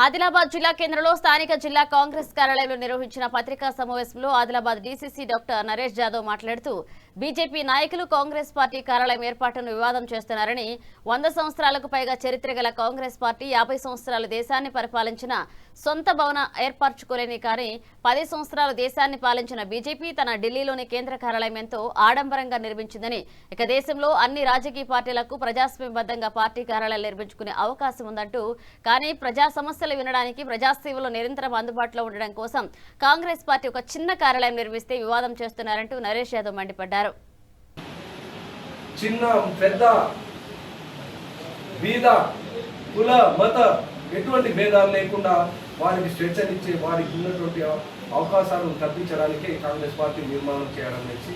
ఆదిలాబాద్ జిల్లా కేంద్రంలో స్థానిక జిల్లా కాంగ్రెస్ కార్యాలయంలో నిర్వహించిన పత్రికా సమావేశంలో ఆదిలాబాద్ డీసీసీ డాక్టర్ నరేష్ జాదవ్ మాట్లాడుతూ బీజేపీ నాయకులు కాంగ్రెస్ పార్టీ కార్యాలయం ఏర్పాటును వివాదం చేస్తున్నారని 100 సంవత్సరాలకు పైగా చరిత్ర గల కాంగ్రెస్ పార్టీ 50 సంవత్సరాలు దేశాన్ని పరిపాలించిన సొంత భవన ఏర్పరచుకోలేని కానీ 10 సంవత్సరాలు దేశాన్ని పాలించిన బీజేపీ తన ఢిల్లీలోని కేంద్ర కార్యాలయం ఎంతో ఆడంబరంగా నిర్మించిందని ఇక దేశంలో అన్ని రాజకీయ పార్టీలకు ప్రజాస్వామ్యబద్ధంగా పార్టీ కార్యాలయాలు నిర్మించుకునే అవకాశం ఉందంటూ కానీ ప్రజా సమస్యలు వినడానికి ప్రజాసేవలో నిరంతరం అందుబాటులో ఉండడం కోసం కాంగ్రెస్ పార్టీ ఒక చిన్న కార్యాలయం నిర్మిస్తే వివాదం చేస్తున్నారంటూ నరేష్ యాదవ్ మండిపడ్డారు. చిన్న పెద్ద బీద కుల మత ఎటువంటి భేదాలు లేకుండా వారికి స్వేచ్ఛను ఇచ్చి వారికి ఉన్నటువంటి అవకాశాలను కల్పించడానికి కాంగ్రెస్ పార్టీ నిర్మాణం చేయడం నుంచి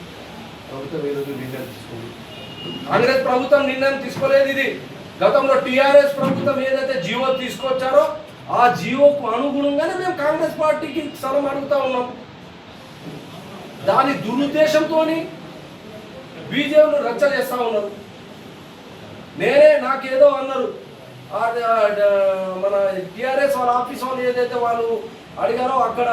ప్రభుత్వం ఈరోజు నిర్ణయం తీసుకుంది. కాంగ్రెస్ ప్రభుత్వం నిర్ణయం తీసుకోలేదు. ఇది గతంలో టీఆర్ఎస్ ప్రభుత్వం ఏదైతే జీవో తీసుకొచ్చారో ఆ జీవోకు అనుగుణంగానే మేము కాంగ్రెస్ పార్టీకి స్థలం అడుగుతా ఉన్నాం. దాని దురుద్దేశంతో బీజేపీను రచ్చ చేస్తా ఉన్నారు. నాకేదో అన్నారు, మన టీఆర్ఎస్ వాళ్ళ ఆఫీస్ వాళ్ళు ఏదైతే వాళ్ళు అడిగారో అక్కడ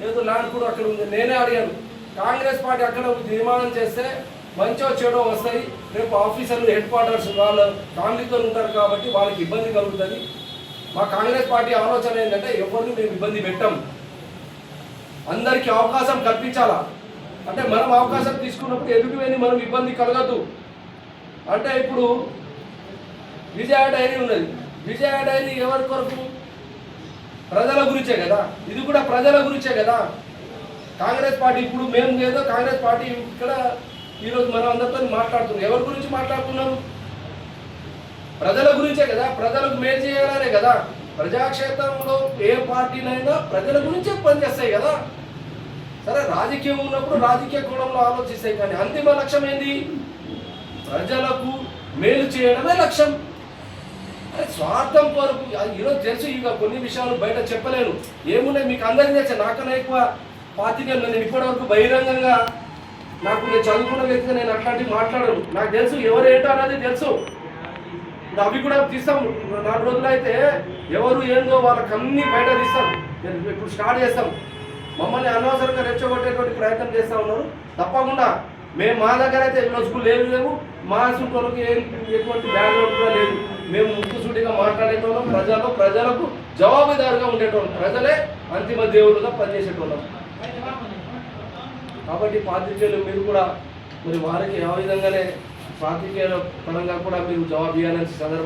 ఏదో ల్యాండ్ కూడా అక్కడ ఉంది. నేనే అడిగాను, కాంగ్రెస్ పార్టీ అక్కడ నిర్మాణం చేస్తే మంచో చెడో వస్తాయి, రేపు ఆఫీసర్లు హెడ్ క్వార్టర్స్ వాళ్ళ ఫ్యామిలీతో ఉంటారు కాబట్టి వాళ్ళకి ఇబ్బంది కలుగుతుంది. మా కాంగ్రెస్ పార్టీ ఆలోచన ఏంటంటే ఎవరిని మేము ఇబ్బంది పెట్టాం, అందరికీ అవకాశం కల్పించాలా. అంటే మనం అవకాశం తీసుకున్నప్పుడు ఎదుటివేని మనం ఇబ్బంది కలగదు. అంటే ఇప్పుడు విజయ డైరీ ఉన్నది. విజయ డైరీ ఎవరి కొరకు? ప్రజల గురించే కదా. ఇది కూడా ప్రజల గురించే కదా. కాంగ్రెస్ పార్టీ ఇప్పుడు మేము ఏదో కాంగ్రెస్ పార్టీ ఇక్కడ ఈరోజు మనం అందరితో మాట్లాడుతున్నాం. ఎవరి గురించి మాట్లాడుతున్నారు? ప్రజల గురించే కదా. ప్రజలకు మేలు చేయాలనే కదా. ప్రజాక్షేత్రంలో ఏ పార్టీలైనా ప్రజల గురించే పనిచేస్తాయి కదా. సరే, రాజకీయం ఉన్నప్పుడు రాజకీయ కోణంలో ఆలోచిస్తాయి, కానీ అంతిమ లక్ష్యం ఏంది? ప్రజలకు మేలు చేయడమే లక్ష్యం. స్వార్థం కొరకు ఈరోజు తెలుసు. ఇక కొన్ని విషయాలు బయట చెప్పలేను. ఏమున్నాయి మీకు అందరికీ తెలుసు. నాకన్నా ఎక్కువ పార్టీలు నేను ఇప్పటివరకు బహిరంగంగా నేను చదువుకున్న వ్యక్తిగా నేను అట్లాంటివి మాట్లాడను. నాకు తెలుసు ఎవరు ఏంటో అనేది తెలుసు. ఇప్పుడు అవి కూడా తీస్తాం. 4 రోజులు అయితే ఎవరు ఏందో వాళ్ళకి అన్ని బయట తీస్తాం. ఇప్పుడు స్టార్ట్ చేస్తాం. మమ్మల్ని అనవసరంగా రెచ్చగొట్టేటువంటి ప్రయత్నం చేస్తూ ఉన్నారు. తప్పకుండా మేము మా దగ్గర అయితే రోజులు లేవు. మా సుంటోళ్ళకి ఎటువంటి బ్యాక్గ్రౌండ్ కూడా లేదు. మేము ముక్కుసూటిగా మాట్లాడేటోళ్ళం. ప్రజలకు జవాబుదారుగా ఉండేటోళ్ళం. ప్రజలే అంతిమ దేవుడుగా పనిచేసేటోళ్ళం. కాబట్టి పాత్రికేయులు మీరు కూడా మరి వారికి ఆ విధంగానే పాత్రికేయుల పరంగా కూడా మీరు జవాబు ఇవ్వాలని సందర్భం